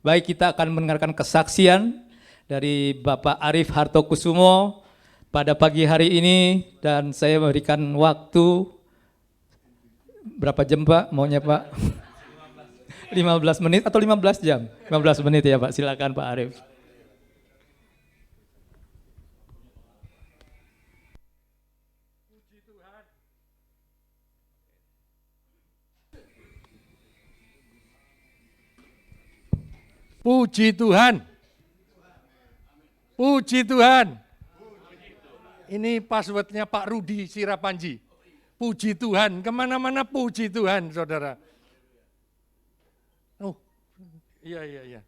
Baik, kita akan mendengarkan kesaksian dari Bapak Arif Hartokusumo pada pagi hari ini, dan saya memberikan waktu berapa jam Pak? Maunya Pak? 15 menit atau 15 jam? 15 menit ya Pak, silakan Pak Arif. Puji Tuhan. Puji Tuhan. Ini passwordnya Pak Rudi Sirapanji. Puji Tuhan, kemana-mana puji Tuhan, saudara. Oh, iya.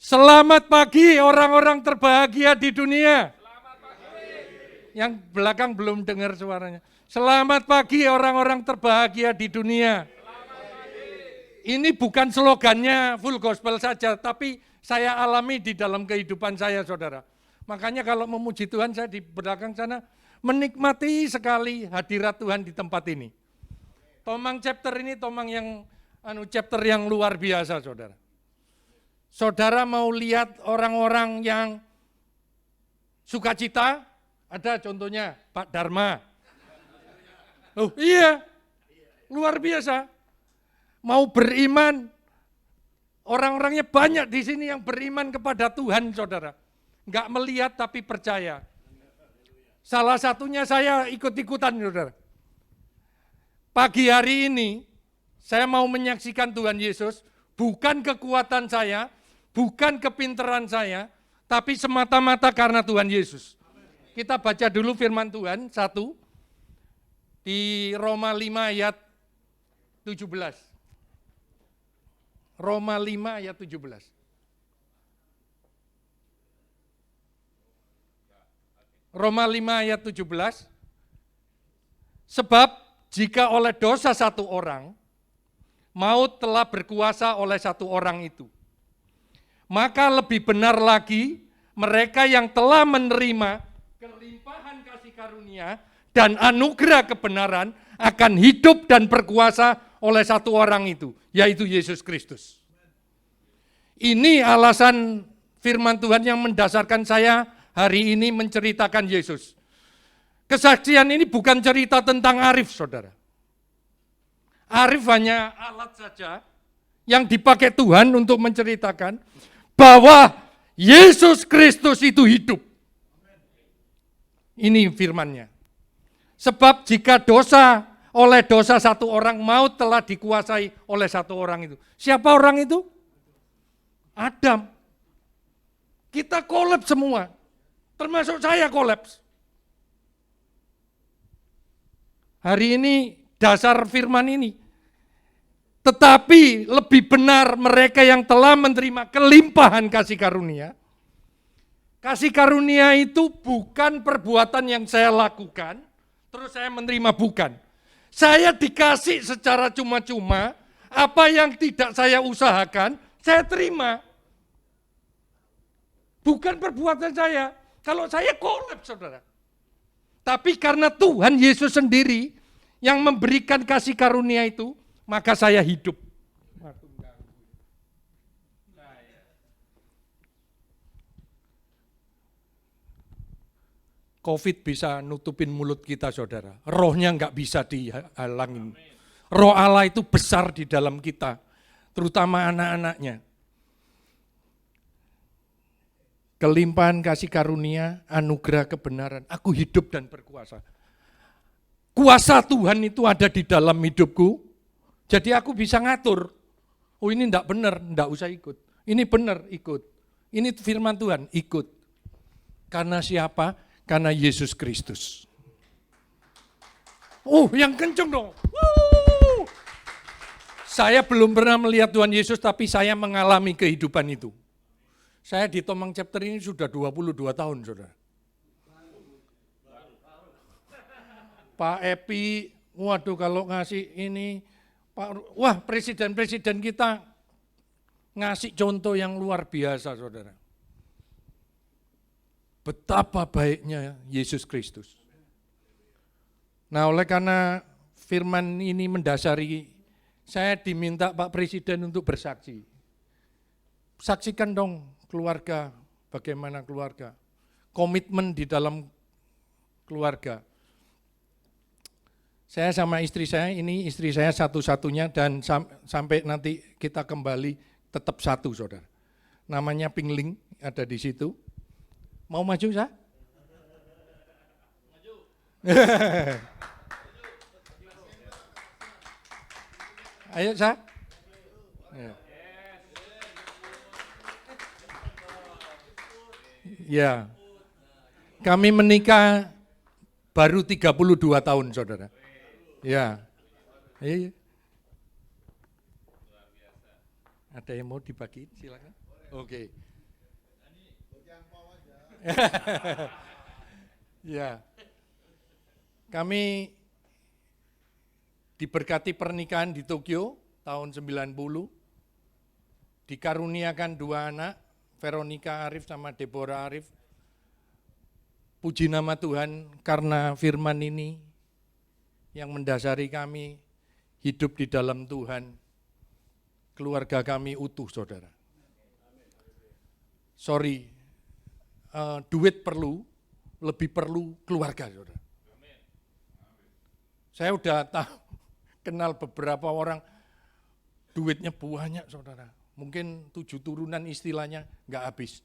Selamat pagi orang-orang terbahagia di dunia. Selamat pagi. Yang belakang belum dengar suaranya. Selamat pagi orang-orang terbahagia di dunia. Ini bukan slogannya Full Gospel saja, tapi saya alami di dalam kehidupan saya, saudara. Makanya kalau memuji Tuhan, saya di belakang sana menikmati sekali hadirat Tuhan di tempat ini. Tomang chapter ini tomang yang chapter yang luar biasa, saudara. Saudara mau lihat orang-orang yang sukacita? Ada contohnya Pak Dharma. Oh iya, luar biasa. Mau beriman, orang-orangnya banyak di sini yang beriman kepada Tuhan, saudara. Enggak melihat tapi percaya. Salah satunya saya ikut-ikutan, saudara. Pagi hari ini, saya mau menyaksikan Tuhan Yesus, bukan kekuatan saya, bukan kepintaran saya, tapi semata-mata karena Tuhan Yesus. Kita baca dulu firman Tuhan, 1, di Roma 5 ayat 17. Roma 5 ayat 17. Roma 5 ayat 17. Sebab jika oleh dosa satu orang, maut telah berkuasa oleh satu orang itu. Maka lebih benar lagi mereka yang telah menerima kelimpahan kasih karunia dan anugerah kebenaran akan hidup dan berkuasa oleh satu orang itu, yaitu Yesus Kristus. Ini alasan firman Tuhan yang mendasarkan saya hari ini menceritakan Yesus. Kesaksian ini bukan cerita tentang Arif, saudara. Arif hanya alat saja yang dipakai Tuhan untuk menceritakan bahwa Yesus Kristus itu hidup. Ini firman-Nya. Sebab jika oleh dosa satu orang, maut telah dikuasai oleh satu orang itu. Siapa orang itu? Adam. Kita kolaps semua, termasuk saya kolaps. Hari ini dasar firman ini. Tetapi lebih benar mereka yang telah menerima kelimpahan kasih karunia. Kasih karunia itu bukan perbuatan yang saya lakukan, terus saya menerima, bukan. Saya dikasih secara cuma-cuma, apa yang tidak saya usahakan, saya terima. Bukan perbuatan saya. Kalau saya kolaps, saudara. Tapi karena Tuhan Yesus sendiri yang memberikan kasih karunia itu, maka saya hidup. COVID bisa nutupin mulut kita, saudara. Rohnya enggak bisa dihalangin. Roh Allah itu besar di dalam kita, terutama anak-anaknya. Kelimpahan kasih karunia, anugerah kebenaran. Aku hidup dan berkuasa. Kuasa Tuhan itu ada di dalam hidupku, jadi aku bisa ngatur. Oh ini enggak benar, enggak usah ikut. Ini benar, ikut. Ini firman Tuhan, ikut. Karena siapa? Karena Yesus Kristus. Oh, yang kenceng dong. Saya belum pernah melihat Tuhan Yesus, tapi saya mengalami kehidupan itu. Saya di Tomang chapter ini sudah 22 tahun, saudara. Pak Epi, waduh kalau ngasih ini, wah presiden-presiden kita ngasih contoh yang luar biasa, saudara. Betapa baiknya Yesus Kristus. Nah, oleh karena firman ini mendasari, saya diminta Pak Presiden untuk bersaksi. saksikan dong keluarga, bagaimana keluarga. Komitmen di dalam keluarga. Saya sama istri saya, ini istri saya satu-satunya dan sampai nanti kita kembali tetap satu, saudara. Namanya Pingling, ada di situ. Mau maju, Sa? Maju. Ayo, Sa. Ya. Kami menikah baru 32 tahun, saudara. Ya. Iya. Ada yang mau dibagiin, silakan. Oke. Ya. Kami diberkati pernikahan di Tokyo tahun 90. Dikaruniakan 2 anak, Veronica Arif sama Deborah Arif. Puji nama Tuhan karena firman ini yang mendasari kami hidup di dalam Tuhan. Keluarga kami utuh, saudara. Sorry, duit perlu, lebih perlu keluarga, saudara. Saya udah kenal beberapa orang, duitnya banyak, saudara. Mungkin 7 turunan istilahnya nggak habis.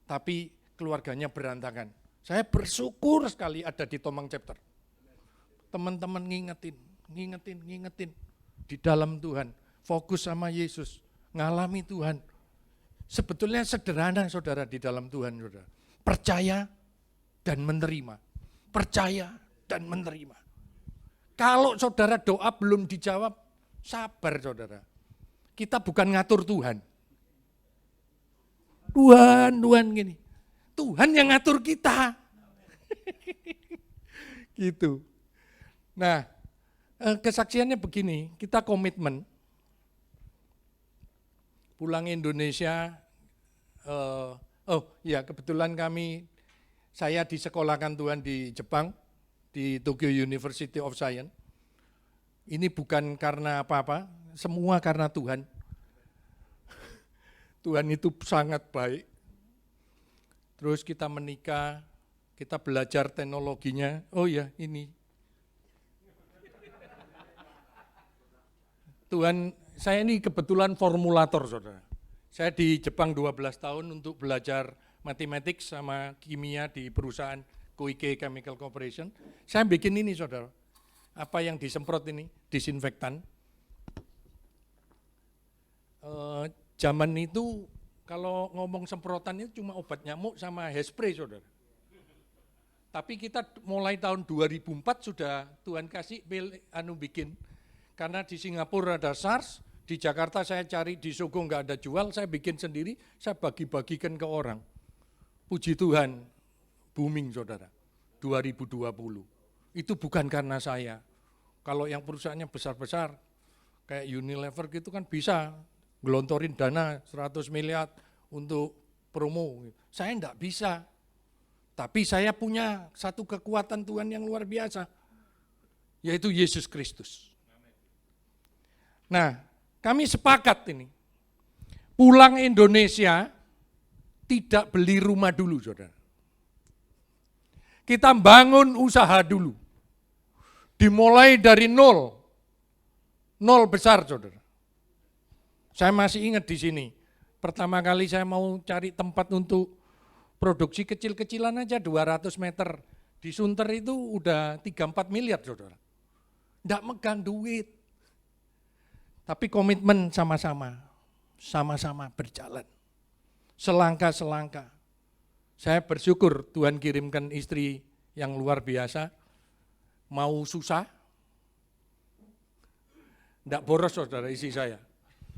Tapi keluarganya berantakan. Saya bersyukur sekali ada di Tomang Chapter. Teman-teman ngingetin di dalam Tuhan. Fokus sama Yesus, ngalami Tuhan. Sebetulnya sederhana, saudara, di dalam Tuhan, saudara. Percaya dan menerima. Percaya dan menerima. Kalau saudara doa belum dijawab, sabar, saudara. Kita bukan ngatur Tuhan. Tuhan gini. Tuhan yang ngatur kita. Gitu. Nah, kesaksiannya begini, kita komitmen pulang Indonesia. Kebetulan saya disekolahkan Tuhan di Jepang, di Tokyo University of Science. Ini bukan karena apa-apa, semua karena Tuhan. Tuhan itu sangat baik. Terus kita menikah, kita belajar teknologinya. Oh ya, ini. Tuhan, saya ini kebetulan formulator, saudara. Saya di Jepang 12 tahun untuk belajar matematik sama kimia di perusahaan Koike Chemical Corporation. Saya bikin ini, saudara. Apa yang disemprot ini? Disinfektan. Zaman itu kalau ngomong semprotan itu cuma obat nyamuk sama hairspray, saudara. Tapi kita mulai tahun 2004 sudah Tuhan kasih bikin. Karena di Singapura ada SARS, di Jakarta saya cari di Sogo nggak ada jual, saya bikin sendiri, saya bagi-bagikan ke orang. Puji Tuhan, booming, saudara. 2020. Itu bukan karena saya. Kalau yang perusahaannya besar-besar, kayak Unilever gitu kan bisa gelontorin dana 100 miliar untuk promo. Saya enggak bisa. Tapi saya punya satu kekuatan Tuhan yang luar biasa, yaitu Yesus Kristus. Nah, kami sepakat ini. Pulang Indonesia, tidak beli rumah dulu, saudara. Kita bangun usaha dulu. Dimulai dari nol. Nol besar, saudara. Saya masih ingat di sini, pertama kali saya mau cari tempat untuk produksi kecil-kecilan aja 200 meter. Di Sunter itu udah 3-4 miliar, saudara. Nggak megang duit. Tapi komitmen sama-sama berjalan. Selangkah-selangkah. Saya bersyukur Tuhan kirimkan istri yang luar biasa, mau susah, nggak boros, saudara, istri saya.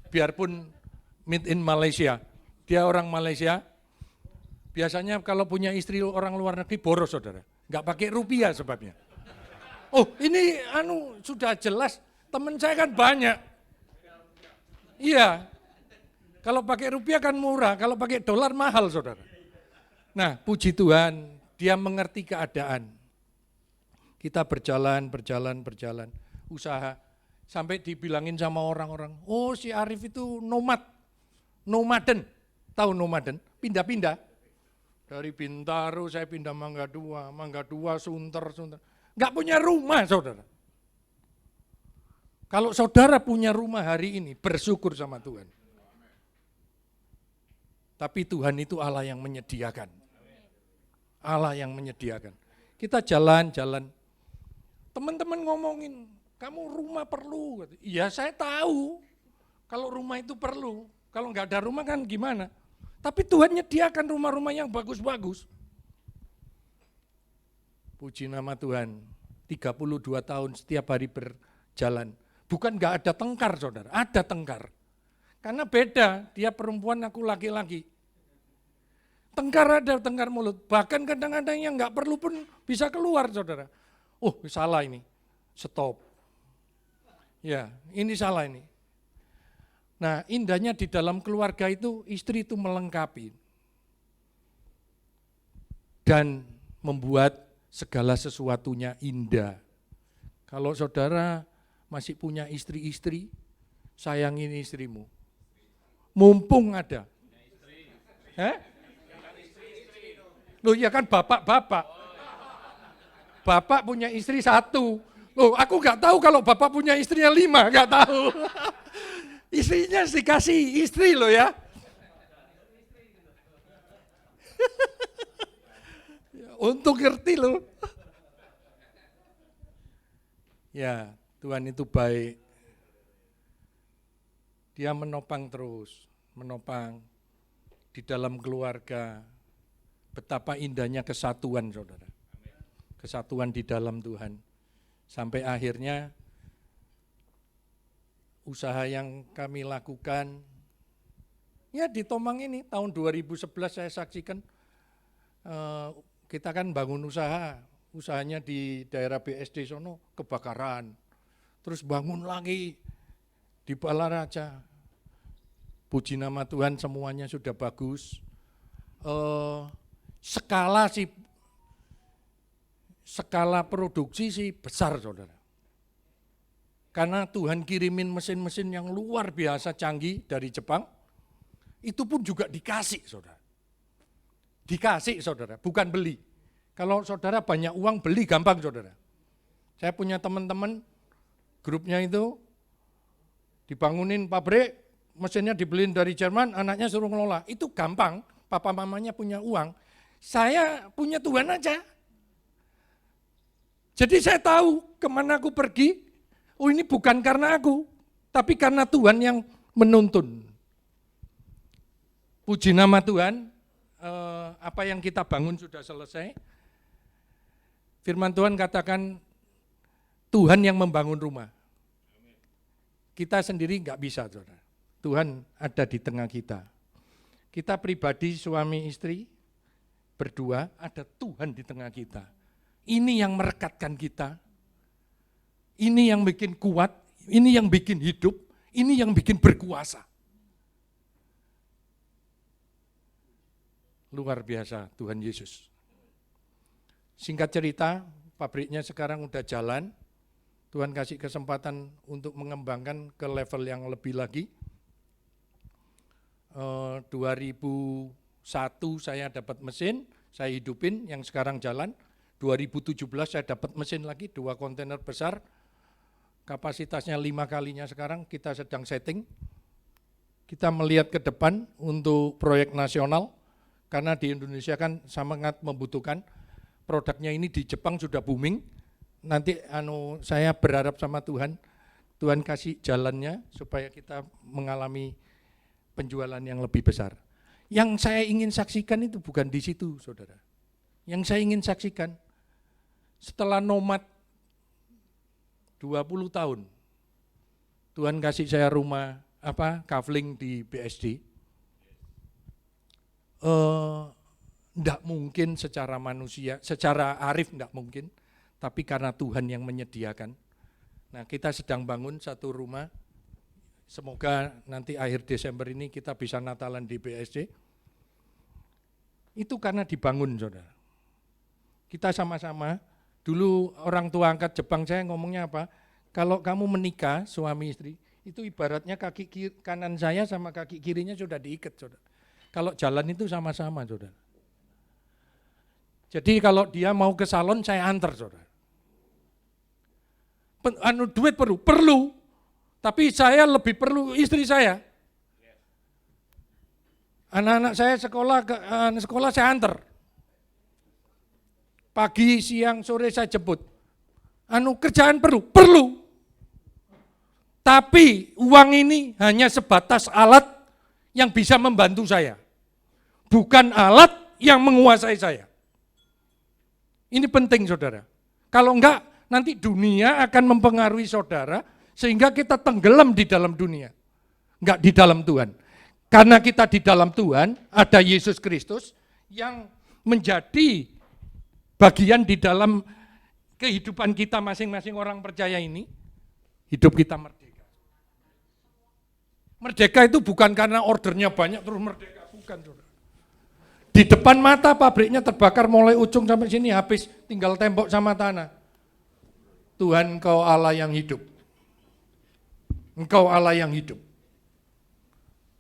Biarpun made in Malaysia, dia orang Malaysia, biasanya kalau punya istri orang luar negeri boros, saudara, nggak pakai rupiah sebabnya. Oh, ini sudah jelas, teman saya kan banyak. Iya, kalau pakai rupiah kan murah, kalau pakai dolar mahal, saudara. Nah, puji Tuhan, dia mengerti keadaan. Kita berjalan, usaha. Sampai dibilangin sama orang-orang, oh si Arif itu nomaden. Tahu nomaden? Pindah-pindah. Dari Bintaro saya pindah Mangga Dua, Sunter. Enggak punya rumah, saudara. Kalau saudara punya rumah hari ini, bersyukur sama Tuhan. Tapi Tuhan itu Allah yang menyediakan. Allah yang menyediakan. Kita jalan-jalan. Teman-teman ngomongin, kamu rumah perlu. Iya saya tahu, kalau rumah itu perlu. Kalau enggak ada rumah kan gimana? Tapi Tuhan nyediakan rumah-rumah yang bagus-bagus. Puji nama Tuhan, 32 tahun setiap hari berjalan. Bukan enggak ada tengkar, saudara, ada tengkar. Karena beda, dia perempuan, aku laki-laki. Tengkar ada, tengkar mulut. Bahkan kadang-kadang yang enggak perlu pun bisa keluar, saudara. Oh, salah ini, stop. Ya, ini salah ini. Nah, indahnya di dalam keluarga itu, istri itu melengkapi. Dan membuat segala sesuatunya indah. Kalau saudara masih punya istri-istri, sayangin istrimu. Mumpung ada. Loh ya kan bapak-bapak. Bapak punya istri 1. Loh aku enggak tahu kalau bapak punya istrinya 5, enggak tahu. Istrinya dikasih istri loh ya. Untuk ngerti loh. Ya, Tuhan itu baik. Dia menopang terus, menopang di dalam keluarga. Betapa indahnya kesatuan, saudara. Kesatuan di dalam Tuhan. Sampai akhirnya usaha yang kami lakukan, ya di Tomang ini tahun 2011 saya saksikan, kita kan bangun usahanya di daerah BSD sono kebakaran, terus bangun lagi di Balaraja. Puji nama Tuhan semuanya sudah bagus. Skala produksi sih besar, saudara. Karena Tuhan kirimin mesin-mesin yang luar biasa canggih dari Jepang, itu pun juga dikasih, saudara. Dikasih, saudara, bukan beli. Kalau saudara banyak uang, beli gampang, saudara. Saya punya teman-teman, grupnya itu, dibangunin pabrik, mesinnya dibeliin dari Jerman, anaknya suruh ngelola. Itu gampang, papa mamanya punya uang. Saya punya Tuhan aja. Jadi saya tahu kemana aku pergi. Oh ini bukan karena aku, tapi karena Tuhan yang menuntun. Puji nama Tuhan, apa yang kita bangun sudah selesai. Firman Tuhan katakan, Tuhan yang membangun rumah. Kita sendiri enggak bisa, saudara. Tuhan ada di tengah kita. Kita pribadi, suami istri, berdua, ada Tuhan di tengah kita. Ini yang merekatkan kita. Ini yang bikin kuat, ini yang bikin hidup, ini yang bikin berkuasa. Luar biasa Tuhan Yesus. Singkat cerita, pabriknya sekarang udah jalan, Tuhan kasih kesempatan untuk mengembangkan ke level yang lebih lagi. 2001 saya dapat mesin, saya hidupin yang sekarang jalan. 2017 saya dapat mesin lagi, 2 kontainer besar. Kapasitasnya 5 kalinya sekarang, kita sedang setting. Kita melihat ke depan untuk proyek nasional, karena di Indonesia kan sangat membutuhkan. Produknya ini di Jepang sudah booming, nanti saya berharap sama Tuhan, Tuhan kasih jalannya supaya kita mengalami penjualan yang lebih besar. Yang saya ingin saksikan itu bukan di situ, saudara. Yang saya ingin saksikan, setelah nomad 20 tahun, Tuhan kasih saya rumah, kafling di BSD. Enggak mungkin secara manusia, secara arif enggak mungkin, tapi karena Tuhan yang menyediakan. Nah, kita sedang bangun satu rumah, semoga nanti akhir Desember ini kita bisa Natalan di BSD. Itu karena dibangun, saudara. Kita sama-sama, dulu orang tua angkat Jepang saya ngomongnya apa? Kalau kamu menikah, suami istri, itu ibaratnya kaki kanan saya sama kaki kirinya sudah diikat, saudara. Kalau jalan itu sama-sama, saudara. Jadi kalau dia mau ke salon, saya antar, saudara. Duit perlu. Tapi saya lebih perlu istri saya. Anak-anak saya sekolah saya antar. Pagi, siang, sore saya jemput. Kerjaan perlu. Tapi uang ini hanya sebatas alat yang bisa membantu saya. Bukan alat yang menguasai saya. Ini penting, saudara. Kalau enggak, nanti dunia akan mempengaruhi saudara, sehingga kita tenggelam di dalam dunia. Enggak di dalam Tuhan. Karena kita di dalam Tuhan, ada Yesus Kristus yang menjadi bagian di dalam kehidupan kita masing-masing orang percaya ini, hidup kita merdeka. Merdeka itu bukan karena ordernya banyak terus merdeka, bukan, saudara. Di depan mata pabriknya terbakar mulai ujung sampai sini habis, tinggal tembok sama tanah. Tuhan, Engkau Allah yang hidup. Engkau Allah yang hidup.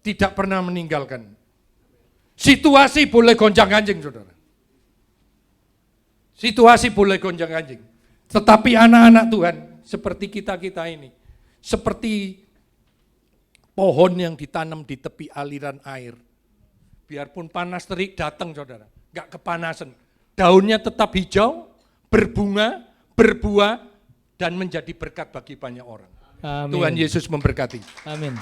Tidak pernah meninggalkan. Situasi boleh gonjang-ganjing, saudara. Situasi boleh gonjang-ganjing. Tetapi anak-anak Tuhan seperti kita-kita ini, seperti pohon yang ditanam di tepi aliran air. Biarpun panas terik datang, saudara, enggak kepanasan. Daunnya tetap hijau, berbunga, berbuah, dan menjadi berkat bagi banyak orang. Amin. Tuhan Yesus memberkati. Amin.